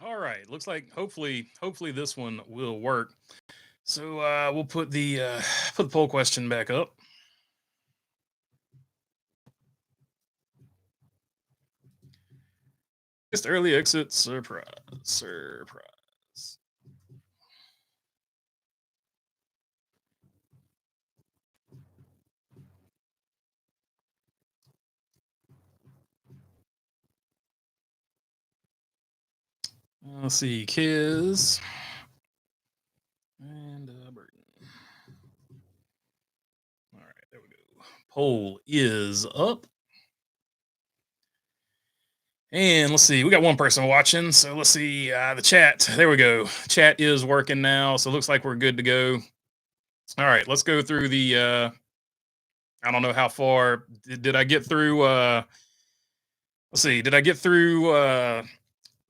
All right. Looks like hopefully this one will work. So we'll put the poll question back up. Just early exit surprise. Surprise. Let's see, Kiz and Burton. All right, there we go. Poll is up. And let's see, we got one person watching. So let's see the chat. There we go. Chat is working now. So it looks like we're good to go. All right, let's go through the I don't know how far did I get through let's see, did I get through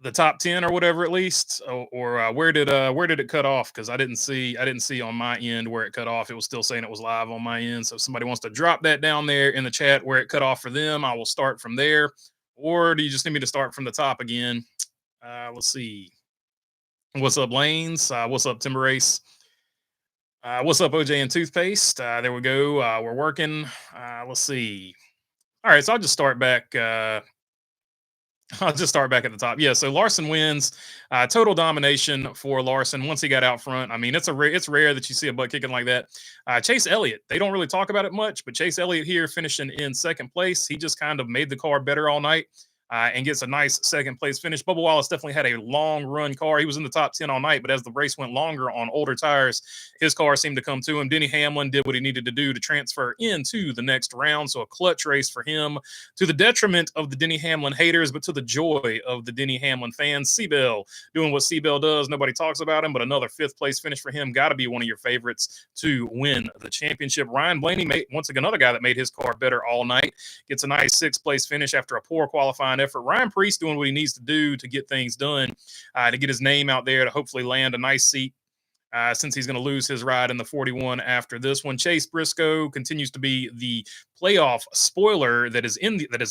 the top 10 or whatever at least, or where did it cut off? Because I didn't see on my end where it cut off. It was still saying it was live on my end. So if somebody wants to drop that down there in the chat where it cut off for them, I will start from there. Or do you just need me to start from the top again? Let's see. What's up, Lanes? What's up, Timber Race? What's up, OJ and Toothpaste? There we go. We're working. Let's see. All right, so I'll just start back. I'll just start back at the top. Yeah, so Larson wins. Total domination for Larson once he got out front. I mean, it's rare that you see a butt kicking like that. Chase Elliott, they don't really talk about it much, but Chase Elliott here finishing in second place. He just kind of made the car better all night. And gets a nice second place finish. Bubba Wallace definitely had a long run car. He was in the top 10 all night, but as the race went longer on older tires, his car seemed to come to him. Denny Hamlin did what he needed to do to transfer into the next round. So a clutch race for him, to the detriment of the Denny Hamlin haters, but to the joy of the Denny Hamlin fans. Seabell doing what Seabell does. Nobody talks about him, but another fifth place finish for him. Got to be one of your favorites to win the championship. Ryan Blaney, once again, another guy that made his car better all night, gets a nice sixth place finish after a poor qualifying effort. Ryan Preece doing what he needs to do to get things done, to get his name out there, to hopefully land a nice seat, since he's going to lose his ride in the 41 after this one. Chase Briscoe continues to be the playoff spoiler that is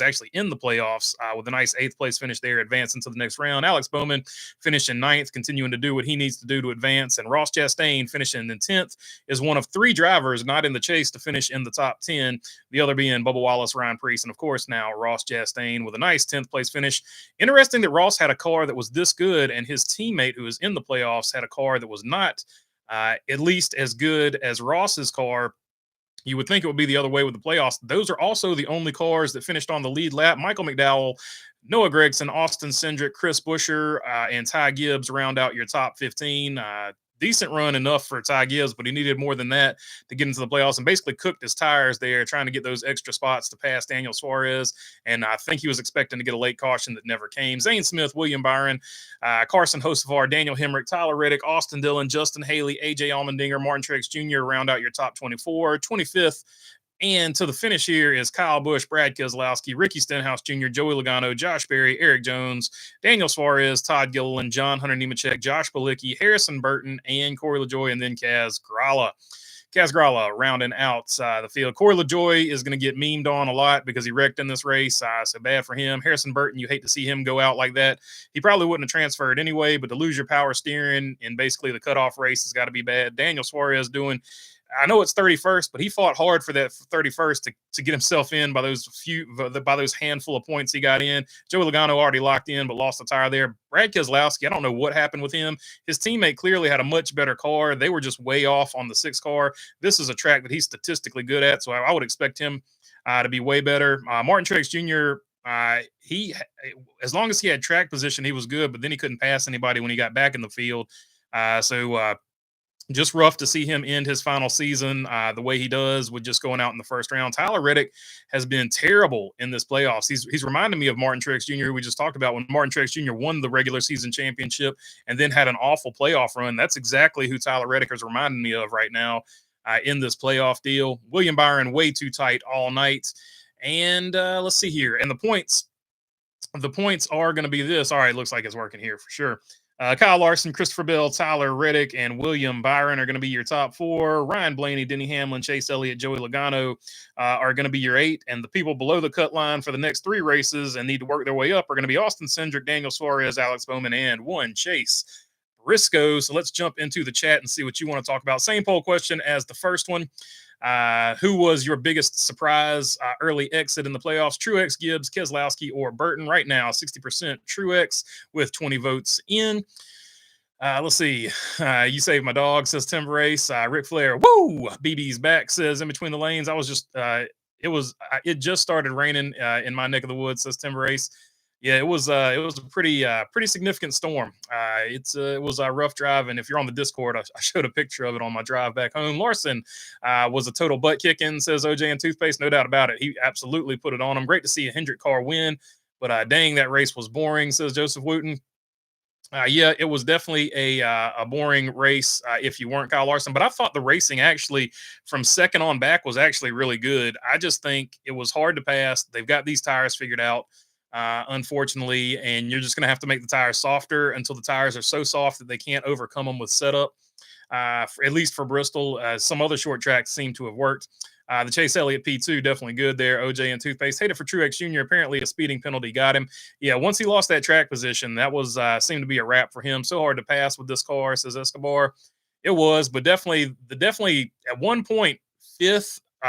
actually in the playoffs, with a nice eighth place finish there, advancing to the next round. Alex Bowman finishing ninth, continuing to do what he needs to do to advance. And Ross Chastain finishing in 10th is one of three drivers not in the chase to finish in the top 10, the other being Bubba Wallace, Ryan Preece, and of course now Ross Chastain with a nice 10th place finish. Interesting that Ross had a car that was this good, and his teammate who was in the playoffs had a car that was not at least as good as Ross's car. You would think it would be the other way with the playoffs. Those are also the only cars that finished on the lead lap. Michael McDowell, Noah Gragson, Austin Cindric, Chris Buescher, and Ty Gibbs round out your top 15. Decent run enough for Ty Gibbs, but he needed more than that to get into the playoffs, and basically cooked his tires there trying to get those extra spots to pass Daniel Suarez. And I think he was expecting to get a late caution that never came. Zane Smith, William Byron, Carson Hocevar, Daniel Hemrick, Tyler Reddick, Austin Dillon, Justin Haley, AJ Allmendinger, Martin Truex Jr. round out your top 24. 25th and to the finish here is Kyle Busch, Brad Keselowski, Ricky Stenhouse Jr., Joey Logano, Josh Berry, Eric Jones, Daniel Suarez, Todd Gilliland, John Hunter Nemechek, Josh Bilicki, Harrison Burton, and Corey LaJoie, and then Kaz Grala. Kaz Grala rounding out the field. Corey LaJoie is going to get memed on a lot because he wrecked in this race. So bad for him. Harrison Burton, you hate to see him go out like that. He probably wouldn't have transferred anyway, but to lose your power steering in basically the cutoff race has got to be bad. Daniel Suarez doing, I know it's 31st, but he fought hard for that 31st to get himself in by those handful of points he got in. Joey Logano already locked in, but lost the tire there. Brad Keselowski, I don't know what happened with him. His teammate clearly had a much better car. They were just way off on the 6 car. This is a track that he's statistically good at, so I would expect him to be way better. Martin Truex Jr., he, as long as he had track position, he was good, but then he couldn't pass anybody when he got back in the field. Just rough to see him end his final season the way he does, with just going out in the first round. Tyler Reddick has been terrible in this playoffs. He's reminding me of Martin Truex Jr., who we just talked about, when Martin Truex Jr. won the regular season championship and then had an awful playoff run. That's exactly who Tyler Reddick is reminding me of right now in this playoff deal. William Byron, way too tight all night. And let's see here. And the points are going to be this. All right, looks like it's working here for sure. Kyle Larson, Christopher Bell, Tyler Reddick, and William Byron are going to be your top four. Ryan Blaney, Denny Hamlin, Chase Elliott, Joey Logano are going to be your eight. And the people below the cut line for the next three races and need to work their way up are going to be Austin Cindric, Daniel Suarez, Alex Bowman, and one Chase Briscoe. So let's jump into the chat and see what you want to talk about. Same poll question as the first one. Who was your biggest surprise early exit in the playoffs? Truex, Gibbs, Keselowski, or Burton? Right now, 60% Truex with 20 votes in. Let's see. You saved my dog, says Tim Race. Ric Flair, woo! BB's back, says in between the lanes. I was just, it just started raining in my neck of the woods, says Tim Race. Yeah, it was a pretty significant storm. It was a rough drive, and if you're on the Discord, I showed a picture of it on my drive back home. Larson was a total butt kicking, says OJ and Toothpaste, no doubt about it. He absolutely put it on him. Great to see a Hendrick car win, but dang, that race was boring, says Joseph Wooten. Yeah, it was definitely a boring race if you weren't Kyle Larson. But I thought the racing actually from second on back was actually really good. I just think it was hard to pass. They've got these tires figured out, unfortunately, and you're just going to have to make the tires softer until the tires are so soft that they can't overcome them with setup. At least for Bristol, some other short tracks seem to have worked. The Chase Elliott P2, definitely good there. OJ and Toothpaste. Hated for Truex Jr. Apparently a speeding penalty got him. Yeah, once he lost that track position, that was seemed to be a wrap for him. So hard to pass with this car, says Escobar. It was, but definitely at one point,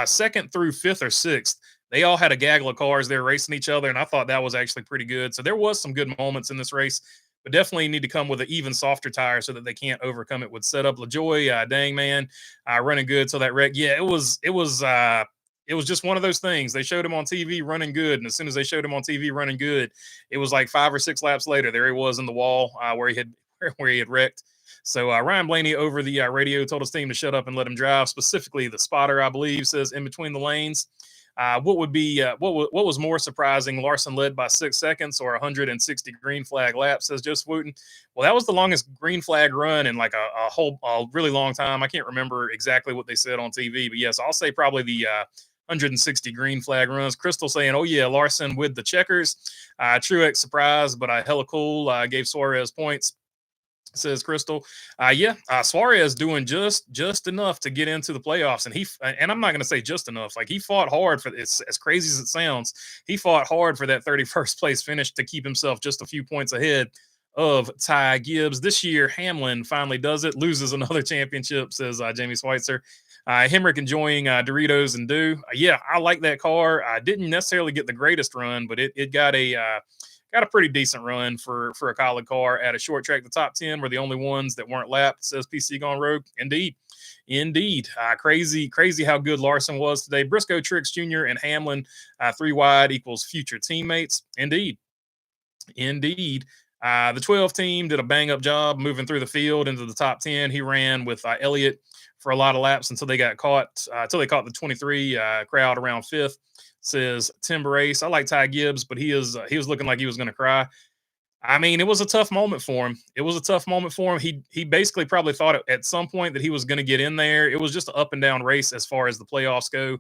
second through fifth or sixth, they all had a gaggle of cars there racing each other, and I thought that was actually pretty good. So there was some good moments in this race, but definitely need to come with an even softer tire so that they can't overcome it with setup. LaJoy, dang man, running good till that wreck. Yeah, it was just one of those things. They showed him on TV running good, and as soon as they showed him on TV running good, it was like 5 or 6 laps later, there he was in the wall where he had wrecked. So Ryan Blaney over the radio told his team to shut up and let him drive. Specifically, the spotter, I believe, says in between the lanes. What was more surprising? Larson led by 6 seconds or 160 green flag laps, says Joseph Wooten. Well, that was the longest green flag run in like a really long time. I can't remember exactly what they said on TV, but yes, I'll say probably the 160 green flag runs. Crystal saying, "Oh yeah, Larson with the checkers." Truex surprise, but hella cool. Gave Suarez points, says Crystal. Suarez doing just enough to get into the playoffs, and I'm not going to say just enough. Like, he fought hard for this. As crazy as it sounds, he fought hard for that 31st place finish to keep himself just a few points ahead of Ty Gibbs. This year, Hamlin finally does it, loses another championship, says Jamie Schweitzer. Hemrick enjoying Doritos and Dew. Yeah, I like that car. I didn't necessarily get the greatest run, but it got a pretty decent run for a college car at a short track. The top 10 were the only ones that weren't lapped, says PC Gone Rogue. Indeed. Crazy how good Larson was today. Briscoe, Truex Jr., and Hamlin, 3 wide equals future teammates. Indeed. The 12 team did a bang-up job moving through the field into the top 10. He ran with Elliott for a lot of laps until they caught the 23 crowd around 5th, says Tim Race. I like Ty Gibbs, but he was looking like he was going to cry. I mean, it was a tough moment for him. He basically probably thought at some point that he was going to get in there. It was just an up and down race as far as the playoffs go.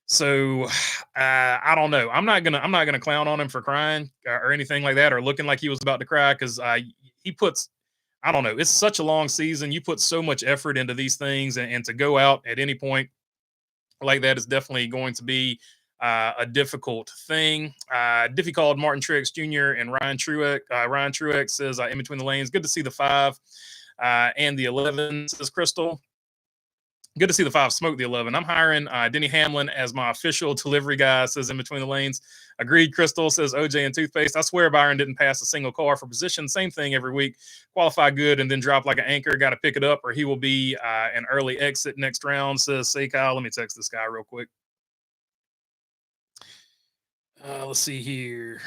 So I don't know. I'm not gonna clown on him for crying or anything like that, or looking like he was about to cry, because he puts. I don't know. It's such a long season. You put so much effort into these things, and to go out at any point like that is definitely going to be a difficult thing. Diffie called Martin Truex Jr. and Ryan Truex. Ryan Truex says in between the lanes. Good to see the 5 and the 11, says Crystal. Good to see the 5 smoke the 11. I'm hiring Denny Hamlin as my official delivery guy, says in between the lanes. Agreed, Crystal, says OJ and Toothpaste. I swear Byron didn't pass a single car for position. Same thing every week. Qualify good and then drop like an anchor. Got to pick it up, or he will be an early exit next round, says Say Kyle. Let me text this guy real quick. Let's see here.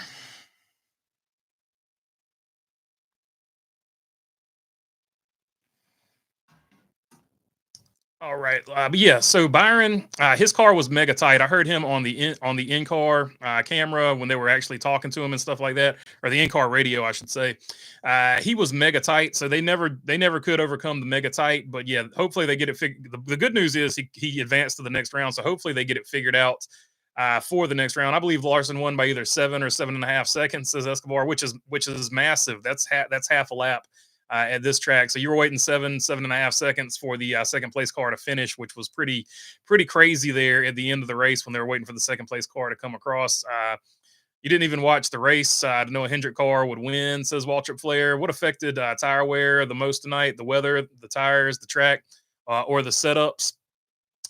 All right, but yeah. So Byron, his car was mega tight. I heard him on the in-car camera when they were actually talking to him and stuff like that, or the in-car radio, I should say. He was mega tight, so they never could overcome the mega tight. But yeah, hopefully they get it figured. The good news is he advanced to the next round, so hopefully they get it figured out for the next round. I believe Larson won by either 7 or 7.5 seconds, says Escobar, which is massive. That's half a lap. at this track. So you were waiting 7.5 seconds for the second place car to finish, which was pretty crazy there at the end of the race when they were waiting for the second place car to come across. You didn't even watch the race to know a Hendrick car would win, says Waltrip Flair. What affected tire wear the most tonight? The weather, the tires, the track, or the setups?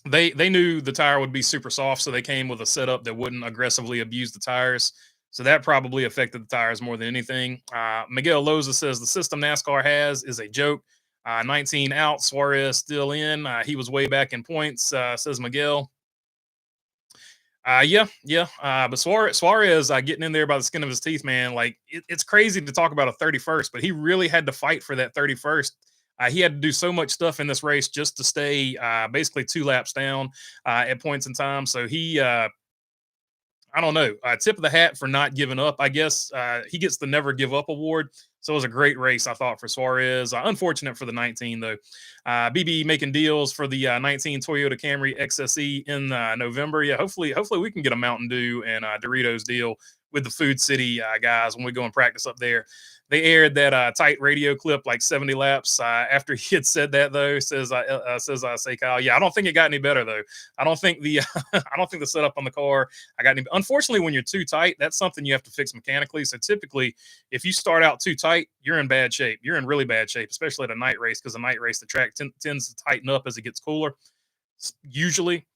They knew the tire would be super soft, so they came with a setup that wouldn't aggressively abuse the tires. So that probably affected the tires more than anything. Miguel Loza says the system NASCAR has is a joke. 19 out, Suarez still in. He was way back in points, says Miguel. Yeah. But Suarez getting in there by the skin of his teeth, man. Like it's crazy to talk about a 31st, but he really had to fight for that 31st. He had to do so much stuff in this race just to stay basically 2 laps down at points in time. So he I don't know. Tip of the hat for not giving up. I guess he gets the never give up award. So it was a great race, I thought, for Suarez. Unfortunate for the 19, though. BB making deals for the 19 Toyota Camry XSE in November. Yeah, hopefully we can get a Mountain Dew and Doritos deal with the Food City guys when we go and practice up there. They aired that tight radio clip like 70 laps after he had said that, though. Say Kyle. Yeah, I don't think it got any better though. I don't think the I don't think the setup on the car I got any. Unfortunately, when you're too tight, that's something you have to fix mechanically. So typically, if you start out too tight, you're in bad shape. You're in really bad shape, especially at a night race, because a night race the track tends to tighten up as it gets cooler. Usually,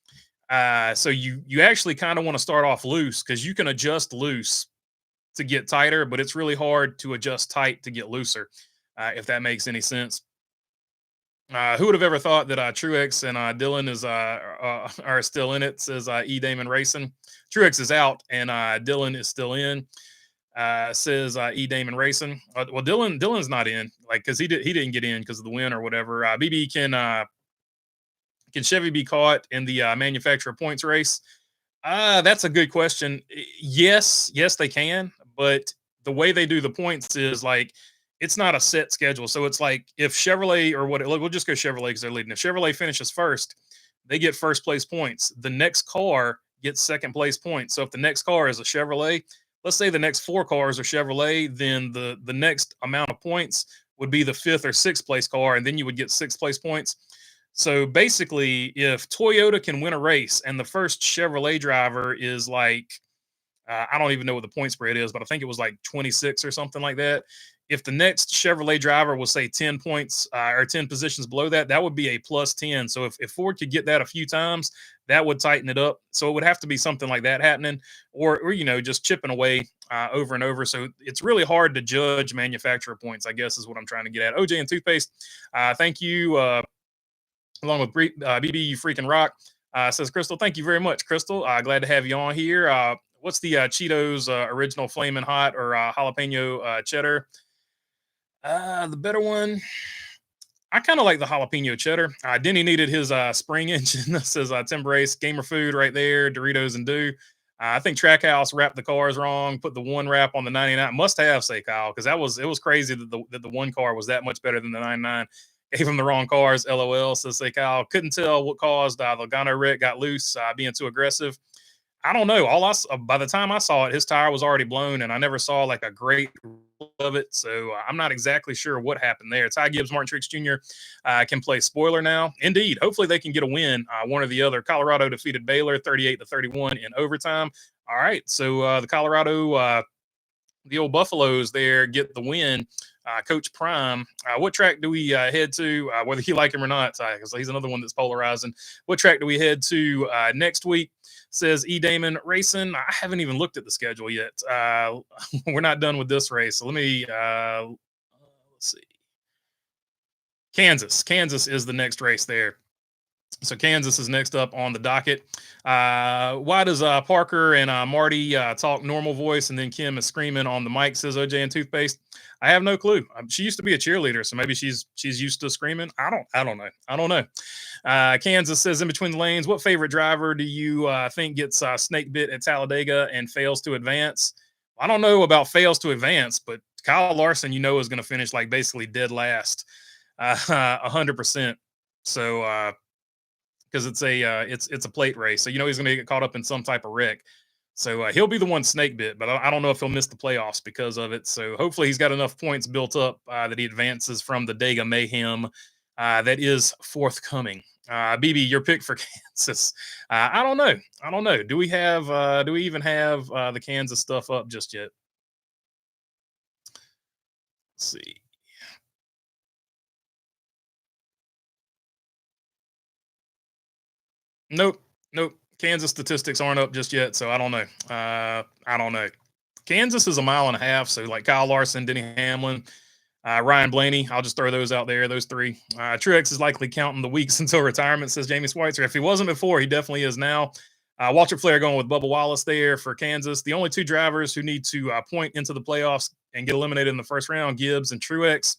so you actually kind of want to start off loose because you can adjust loose to get tighter, but it's really hard to adjust tight to get looser, if that makes any sense. Who would have ever thought that Truex and Dylan are still in it? Says E. Damon Racing. Truex is out and Dylan is still in. Says E. Damon Racing. Well, Dylan's not in, like because he didn't get in because of the win or whatever. BB can Chevy be caught in the manufacturer points race? That's a good question. Yes, they can, but the way they do the points is like it's not a set schedule. So it's like if Chevrolet or what, we'll just go Chevrolet because they're leading. If Chevrolet finishes first, they get first place points. The next car gets second place points. So if the next car is a Chevrolet, let's say the next 4 cars are Chevrolet, then the next amount of points would be the fifth or sixth place car, and then you would get sixth place points. So basically, if Toyota can win a race and the first Chevrolet driver is like, I don't even know what the point spread is, but I think it was like 26 or something like that. If the next Chevrolet driver was, say, 10 points or 10 positions below that, that would be a plus 10. So if Ford could get that a few times, that would tighten it up. So it would have to be something like that happening or just chipping away over and over. So it's really hard to judge manufacturer points, I guess, is what I'm trying to get at. OJ and Toothpaste, thank you. Along with BB, you freaking rock. Says Crystal, thank you very much, Crystal. Glad to have you on here. What's the Cheetos original flaming hot or jalapeno cheddar? The better one. I kind of like the jalapeno cheddar. Denny needed his spring engine. Says Tim Brace, Gamer Food right there, Doritos and Dew. I think Trackhouse wrapped the cars wrong, put the one wrap on the 99. Must have, say Kyle, because it was crazy that the one car was that much better than the 99. Gave him the wrong cars. LOL. Says say Kyle, couldn't tell what caused the Logano wreck. Got loose, being too aggressive. I don't know. By the time I saw it, his tire was already blown, and I never saw like a great of it. So I'm not exactly sure what happened there. Ty Gibbs, Martin Truex Jr. Can play spoiler now. Indeed. Hopefully they can get a win. One or the other. Colorado defeated Baylor 38-31 in overtime. All right. So the Colorado, the old Buffaloes there get the win. Coach Prime, what track do we head to, whether you like him or not, because he's another one that's polarizing. What track do we head to next week? Says E. Damon Racing. I haven't even looked at the schedule yet. We're not done with this race. So let me, let's see. Kansas is the next race there. So Kansas is next up on the docket. Why does Parker and Marty talk normal voice and then Kim is screaming on the mic, says OJ and Toothpaste? I have no clue. She used to be a cheerleader, so maybe she's used to screaming. I don't know. Kansas says in between the lanes, what favorite driver do you think gets snake bit at Talladega and fails to advance? I don't know about fails to advance, but Kyle Larson, is going to finish like basically dead last, 100%. So because it's a plate race, so he's going to get caught up in some type of wreck. So he'll be the one snake bit, but I don't know if he'll miss the playoffs because of it. So hopefully he's got enough points built up that he advances from the Dega Mayhem that is forthcoming. BB, your pick for Kansas? I don't know. I don't know. Do we have? Do we even have the Kansas stuff up just yet? Let's see. Nope. Nope. Kansas statistics aren't up just yet, so I don't know. I don't know. Kansas is a mile and a half, so like Kyle Larson, Denny Hamlin, Ryan Blaney. I'll just throw those out there. Those three. Truex is likely counting the weeks until retirement, says Jamie Schweitzer. If he wasn't before, he definitely is now. Walter Flair going with Bubba Wallace there for Kansas. The only two drivers who need to point into the playoffs and get eliminated in the first round, Gibbs and Truex,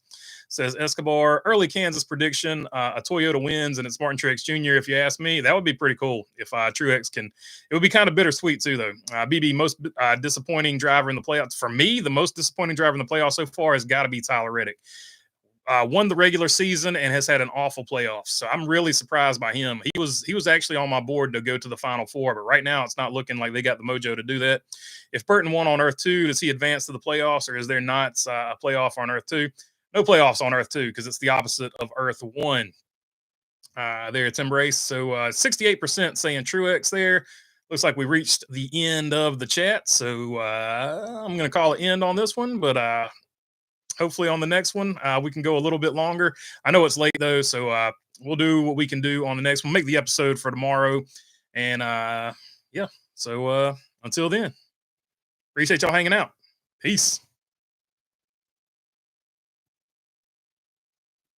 says Escobar. Early Kansas prediction, a Toyota wins, and it's Martin Truex Jr. If you ask me, that would be pretty cool if Truex can. It would be kind of bittersweet too, though. BB, most disappointing driver in the playoffs. For me, the most disappointing driver in the playoffs so far has got to be Tyler Reddick. Won the regular season and has had an awful playoffs. So I'm really surprised by him. He was actually on my board to go to the Final Four, but right now it's not looking like they got the mojo to do that. If Burton won on Earth 2, does he advance to the playoffs, or is there not a playoff on Earth 2? No playoffs on Earth 2 because it's the opposite of Earth 1. There, Tim Brace. So 68% saying Truex there. Looks like we reached the end of the chat. So I'm going to call it end on this one, but hopefully on the next one we can go a little bit longer. I know it's late though, so we'll do what we can do on the next one. Make the episode for tomorrow, and yeah. So until then, appreciate y'all hanging out. Peace.